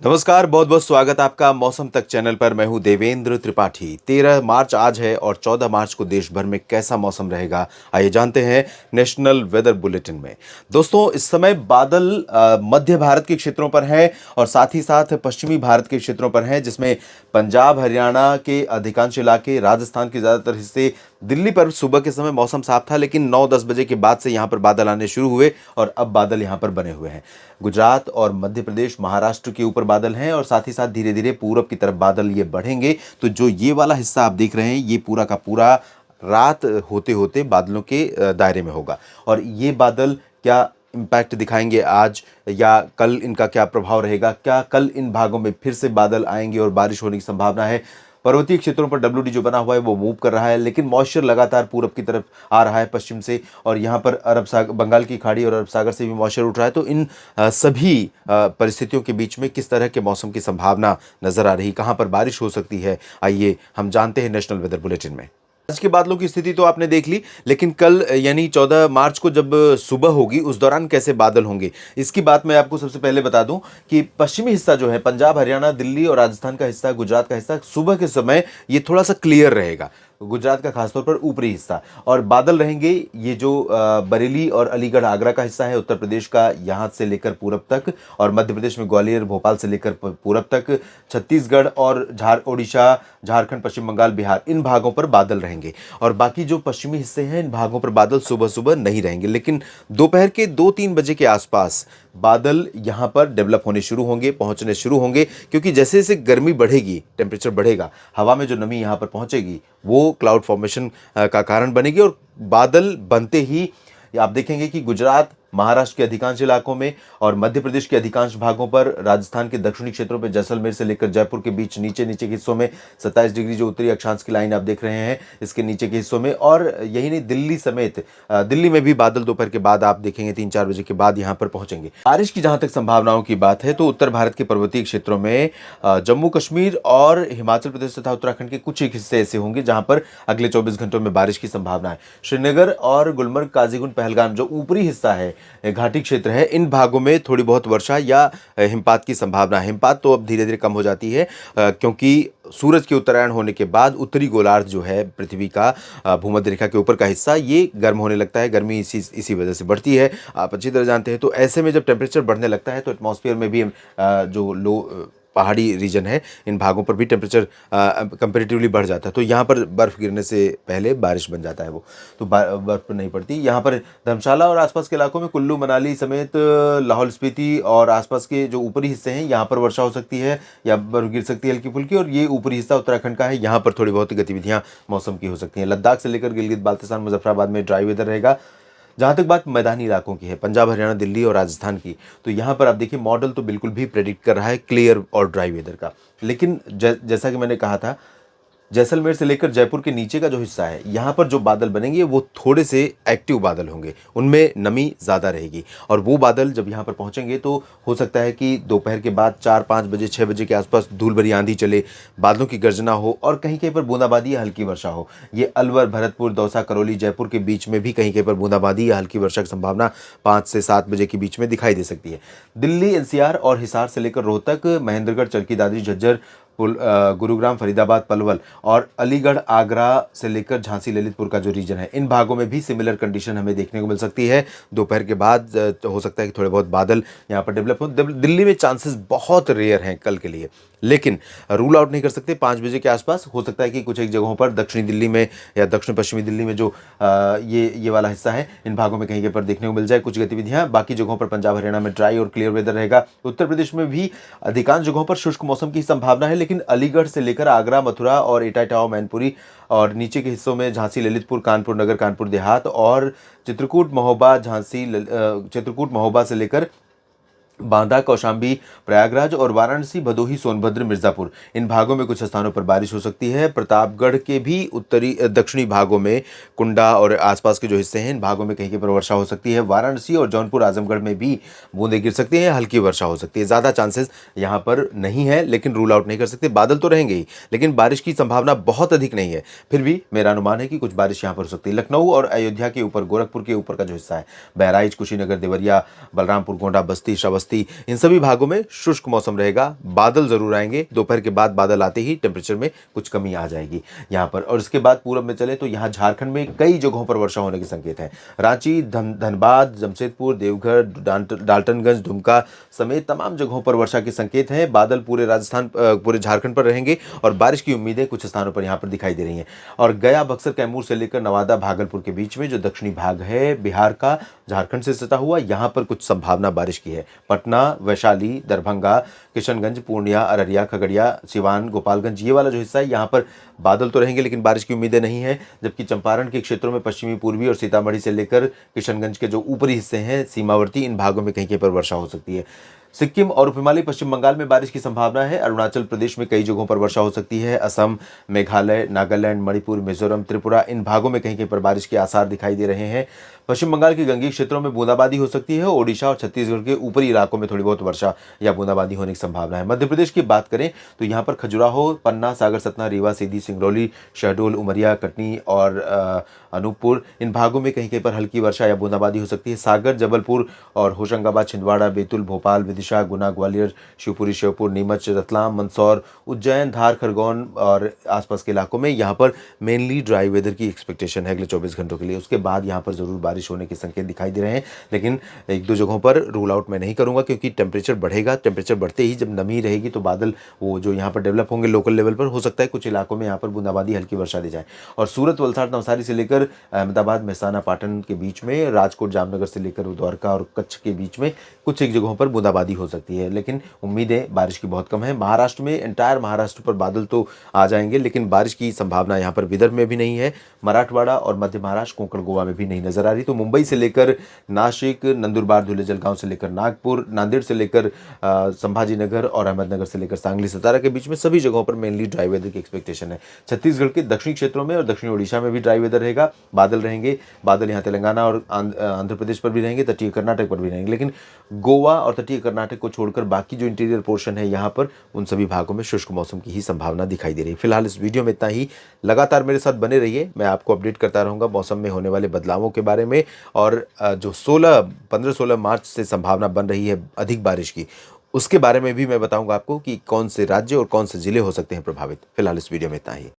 नमस्कार, बहुत बहुत स्वागत आपका मौसम तक चैनल पर। मैं हूं देवेंद्र त्रिपाठी। 13 मार्च आज है और 14 मार्च को देश भर में कैसा मौसम रहेगा, आइए जानते हैं नेशनल वेदर बुलेटिन में। दोस्तों, इस समय बादल मध्य भारत के क्षेत्रों पर हैं और साथ ही साथ पश्चिमी भारत के क्षेत्रों पर हैं, जिसमें पंजाब, हरियाणा के अधिकांश इलाके, राजस्थान के ज़्यादातर हिस्से। दिल्ली पर सुबह के समय मौसम साफ था, लेकिन 9-10 बजे के बाद से यहाँ पर बादल आने शुरू हुए और अब बादल यहाँ पर बने हुए हैं। गुजरात और मध्य प्रदेश, महाराष्ट्र के ऊपर बादल हैं और साथ ही साथ धीरे धीरे पूरब की तरफ बादल ये बढ़ेंगे। तो जो ये वाला हिस्सा आप देख रहे हैं, ये पूरा का पूरा रात होते होते बादलों के दायरे में होगा। और ये बादल क्या इम्पैक्ट दिखाएंगे आज या कल, इनका क्या प्रभाव रहेगा, क्या कल इन भागों में फिर से बादल आएंगे और बारिश होने की संभावना है। पर्वतीय क्षेत्रों पर डब्ल्यूडी जो बना हुआ है वो मूव कर रहा है, लेकिन मॉइस्चर लगातार पूरब की तरफ आ रहा है पश्चिम से, और यहाँ पर अरब सागर, बंगाल की खाड़ी और अरब सागर से भी मॉइस्चर उठ रहा है। तो इन सभी परिस्थितियों के बीच में किस तरह के मौसम की संभावना नजर आ रही, कहाँ पर बारिश हो सकती है, आइए हम जानते हैं नेशनल वेदर बुलेटिन में। आज के बादलों की स्थिति तो आपने देख ली, लेकिन कल यानी 14 मार्च को जब सुबह होगी उस दौरान कैसे बादल होंगे, इसकी बात मैं आपको सबसे पहले बता दूं कि पश्चिमी हिस्सा जो है, पंजाब, हरियाणा, दिल्ली और राजस्थान का हिस्सा, गुजरात का हिस्सा, सुबह के समय ये थोड़ा सा क्लियर रहेगा। गुजरात का खासतौर पर ऊपरी हिस्सा, और बादल रहेंगे ये जो बरेली और अलीगढ़, आगरा का हिस्सा है, उत्तर प्रदेश का यहाँ से लेकर पूरब तक, और मध्य प्रदेश में ग्वालियर, भोपाल से लेकर पूरब तक, छत्तीसगढ़ और ओडिशा, झारखंड, पश्चिम बंगाल, बिहार, इन भागों पर बादल रहेंगे। और बाकी जो पश्चिमी हिस्से हैं, इन भागों पर बादल सुबह सुबह नहीं रहेंगे, लेकिन दोपहर के 2-3 बजे के आसपास बादल यहाँ पर डेवलप होने शुरू होंगे, पहुँचने शुरू होंगे, क्योंकि जैसे जैसे गर्मी बढ़ेगी, टेम्परेचर बढ़ेगा, हवा में जो नमी यहाँ पर पहुँचेगी वो क्लाउड फॉर्मेशन का कारण बनेगी। और बादल बनते ही आप देखेंगे कि गुजरात, महाराष्ट्र के अधिकांश इलाकों में और मध्य प्रदेश के अधिकांश भागों पर, राजस्थान के दक्षिणी क्षेत्रों पर, जैसलमेर से लेकर जयपुर के बीच नीचे नीचे के हिस्सों में 27 डिग्री जो उत्तरी अक्षांश की लाइन आप देख रहे हैं, इसके नीचे के हिस्सों में, और यही नहीं, दिल्ली समेत दिल्ली में भी बादल दोपहर के बाद आप देखेंगे 3-4 बजे के बाद यहाँ पर पहुंचेंगे। बारिश की जहां तक संभावनाओं की बात है तो उत्तर भारत के पर्वतीय क्षेत्रों में जम्मू कश्मीर और हिमाचल प्रदेश तथा उत्तराखंड के कुछ एक हिस्से ऐसे होंगे जहां पर अगले 24 घंटों में बारिश की संभावना है। श्रीनगर और गुलमर्ग, काजीगुंड, पहलगाम जो ऊपरी हिस्सा है, घाटी क्षेत्र है, इन भागों में थोड़ी बहुत वर्षा या हिमपात की संभावना है। हिमपात तो अब धीरे धीरे कम हो जाती है, क्योंकि सूरज के उत्तरायण होने के बाद उत्तरी गोलार्ध जो है पृथ्वी का, भूमध्य रेखा के ऊपर का हिस्सा, ये गर्म होने लगता है। गर्मी इसी वजह से बढ़ती है, आप अच्छी तरह जानते हैं। तो ऐसे में जब टेम्परेचर बढ़ने लगता है तो एटमॉस्फेयर में भी जो लो पहाड़ी रीजन है, इन भागों पर भी टेम्परेचर कंपेरेटिवली बढ़ जाता है। तो यहाँ पर बर्फ़ गिरने से पहले बारिश बन जाता है वो, तो बर्फ़ नहीं पड़ती। यहाँ पर धर्मशाला और आसपास के इलाकों में, कुल्लू मनाली समेत लाहौल स्पीति और आसपास के जो ऊपरी हिस्से हैं, यहाँ पर वर्षा हो सकती है या बर्फ़ गिर सकती है हल्की फुल्की। और ये ऊपरी हिस्सा उत्तराखंड का है, यहाँ पर थोड़ी बहुत गतिविधियाँ मौसम की हो सकती हैं। लद्दाख से लेकर गिलगित बाल्टिस्तान, मुजफ्फराबाद में ड्राई वेदर रहेगा। जहाँ तक बात मैदानी इलाकों की है, पंजाब, हरियाणा, दिल्ली और राजस्थान की, तो यहाँ पर आप देखिए मॉडल तो बिल्कुल भी प्रेडिक्ट कर रहा है क्लियर और ड्राई वेदर का, लेकिन जैसा कि मैंने कहा था, जैसलमेर से लेकर जयपुर के नीचे का जो हिस्सा है, यहाँ पर जो बादल बनेंगे वो थोड़े से एक्टिव बादल होंगे, उनमें नमी ज़्यादा रहेगी। और वो बादल जब यहाँ पर पहुँचेंगे तो हो सकता है कि दोपहर के बाद 4-5 बजे, 6 बजे के आसपास धूल भरी आंधी चले, बादलों की गर्जना हो और कहीं कहीं पर बूंदाबांदी या हल्की वर्षा हो। ये अलवर, भरतपुर, दौसा, करौली, जयपुर के बीच में भी कहीं कहीं पर बूंदाबांदी या हल्की वर्षा की संभावना 5 से 7 बजे के बीच में दिखाई दे सकती है। दिल्ली एनसीआर और हिसार से लेकर रोहतक, महेंद्रगढ़, चरखी दादरी, झज्जर, गुरुग्राम, फरीदाबाद, पलवल और अलीगढ़, आगरा से लेकर झांसी, ललितपुर का जो रीजन है, इन भागों में भी सिमिलर कंडीशन हमें देखने को मिल सकती है। दोपहर के बाद तो हो सकता है कि थोड़े बहुत बादल यहाँ पर डेवलप हो। दिल्ली में चांसेस बहुत रेयर हैं कल के लिए, लेकिन रूल आउट नहीं कर सकते। 5 बजे के आसपास हो सकता है कि कुछ एक जगहों पर दक्षिणी दिल्ली में या दक्षिण पश्चिमी दिल्ली में जो ये वाला हिस्सा है, इन भागों में कहीं कहीं पर देखने को मिल जाए कुछ गतिविधियां। बाकी जगहों पर पंजाब, हरियाणा में ड्राई और क्लियर वेदर रहेगा। उत्तर प्रदेश में भी अधिकांश जगहों पर शुष्क मौसम की संभावना है, लेकिन अलीगढ़ से लेकर आगरा, मथुरा और इटाटावा, मैनपुरी और नीचे के हिस्सों में झांसी, ललितपुर, कानपुर नगर, कानपुर देहात और चित्रकूट, महोबा, चित्रकूट, महोबा से लेकर बांदा, कौशाम्बी, प्रयागराज और वाराणसी, भदोही, सोनभद्र, मिर्जापुर, इन भागों में कुछ स्थानों पर बारिश हो सकती है। प्रतापगढ़ के भी उत्तरी दक्षिणी भागों में, कुंडा और आसपास के जो हिस्से हैं, इन भागों में कहीं कहीं पर वर्षा हो सकती है। वाराणसी और जौनपुर, आजमगढ़ में भी बूंदें गिर सकती हैं, हल्की वर्षा हो सकती है। ज़्यादा चांसेस यहाँ पर नहीं है, लेकिन रूल आउट नहीं कर सकते। बादल तो रहेंगे ही, लेकिन बारिश की संभावना बहुत अधिक नहीं है। फिर भी मेरा अनुमान है कि कुछ बारिश यहाँ पर हो सकती है। लखनऊ और अयोध्या के ऊपर, गोरखपुर के ऊपर का जो हिस्सा है, बहराइच, कुशीनगर, देवरिया, बलरामपुर, गोंडा, बस्ती, श्रावस्ती, बस्ती, इन सभी भागों में शुष्क मौसम रहेगा। बादल जरूर आएंगे, दोपहर के बाद बादल आते ही टेम्परेचर में कुछ कमी आ जाएगी यहाँ पर। और इसके बाद पूरब में चले तो यहाँ झारखंड में कई जगहों पर वर्षा होने के संकेत हैं। रांची, धनबाद, जमशेदपुर, देवघर, डाल्टनगंज, दुमका समेत तमाम जगहों पर वर्षा के संकेत हैं। बादल पूरे राजस्थान, पूरे झारखंड पर रहेंगे और बारिश की उम्मीदें कुछ स्थानों पर यहाँ पर दिखाई दे रही हैं। और गया, बक्सर, कैमूर से लेकर नवादा, भागलपुर के बीच में जो दक्षिणी भाग है बिहार का, झारखंड से सटा हुआ, यहाँ पर कुछ संभावना बारिश की है। पटना, वैशाली, दरभंगा, किशनगंज, पूर्णिया, अररिया, खगड़िया, सिवान, गोपालगंज, ये वाला जो हिस्सा है यहाँ पर बादल तो रहेंगे लेकिन बारिश की उम्मीदें नहीं है। जबकि चंपारण के क्षेत्रों में पश्चिमी, पूर्वी और सीतामढ़ी से लेकर किशनगंज के जो ऊपरी हिस्से हैं सीमावर्ती, इन भागों में कहीं कहीं पर वर्षा हो सकती है। सिक्किम और उपहिमालय पश्चिम बंगाल में बारिश की संभावना है। अरुणाचल प्रदेश में कई जगहों पर वर्षा हो सकती है। असम, मेघालय, नागालैंड, मणिपुर, मिजोरम, त्रिपुरा, इन भागों में कहीं कहीं पर बारिश के आसार दिखाई दे रहे हैं। पश्चिम बंगाल के गंगीय क्षेत्रों में बूंदाबांदी हो सकती है। ओडिशा और छत्तीसगढ़ के ऊपरी इलाकों में थोड़ी बहुत वर्षा या बूंदाबांदी होने की संभावना है। मध्य प्रदेश की बात करें तो यहाँ पर खजुराहो, पन्ना, सागर, सतना, रीवा, सीधी, सिंगरौली, शहडोल, उमरिया, कटनी और अनूपपुर, इन भागों में कहीं कहीं पर हल्की वर्षा या बूंदाबांदी हो सकती है। सागर, जबलपुर और होशंगाबाद, छिंदवाड़ा, बैतूल, भोपाल, विदिशा, गुना, ग्वालियर, शिवपुरी, श्योपुर, नीमच, रतलाम, मंदसौर, उज्जैन, धार, खरगोन और आसपास के इलाकों में यहाँ पर मेनली ड्राई वेदर की एक्सपेक्टेशन है अगले 24 घंटों के लिए। उसके बाद यहाँ पर जरूर बारिश होने के संकेत दिखाई दे रहे हैं, लेकिन एक दो जगहों पर रूल आउट मैं नहीं करूंगा क्योंकि टेम्परेचर बढ़ेगा। टेम्परेचर बढ़ते ही जब नमी रहेगी तो बादल वो जो यहाँ पर डेवलप होंगे लोकल लेवल पर, हो सकता है कुछ इलाकों में यहाँ पर बूंदाबांदी, हल्की वर्षा दे जाए। और सूरत, वलसाड़, नवसारी से लेकर अहमदाबाद, मेहसाना, पाटन के बीच में, राजकोट, जामनगर से लेकर द्वारका और कच्छ के बीच में कुछ एक जगहों पर बूंदाबांदी हो सकती है, लेकिन उम्मीदें बारिश की बहुत कम है। महाराष्ट्र में, एंटायर महाराष्ट्र पर बादल तो आ जाएंगे लेकिन बारिश की संभावना यहाँ पर विदर्भ में भी नहीं है। मराठवाड़ा और मध्य महाराष्ट्र, कोंकण, गोवा में भी नहीं नजर आ रही। तो मुंबई से लेकर नासिक, नंदुरबार, धुले, जलगांव से लेकर नागपुर, नांदेड़ से लेकर संभाजीनगर और अहमदनगर से लेकर सांगली, सतारा के बीच में सभी जगहों पर मेनली ड्राई वेदर की एक्सपेक्टेशन है। छत्तीसगढ़ के दक्षिणी क्षेत्रों में और दक्षिणी ओडिशा में भी ड्राई वेदर रहेगा। बादल रहेंगे। बादल यहाँ तेलंगाना और आंध्र प्रदेश पर भी रहेंगे, तटीय कर्नाटक पर भी रहेंगे, लेकिन गोवा और तटीय कर्नाटक को छोड़कर बाकी जो इंटीरियर पोर्शन है यहाँ पर, उन सभी भागों में शुष्क मौसम की ही संभावना दिखाई दे रही है। फिलहाल इस वीडियो में इतना ही। लगातार मेरे साथ बने रहिए, मैं आपको अपडेट करता रहूँगा मौसम में होने वाले बदलावों के बारे में। और जो 15-16 मार्च से संभावना बन रही है अधिक बारिश की, उसके बारे में भी मैं बताऊंगा आपको कि कौन से राज्य और कौन से जिले हो सकते हैं प्रभावित। फिलहाल इस वीडियो में इतना ही।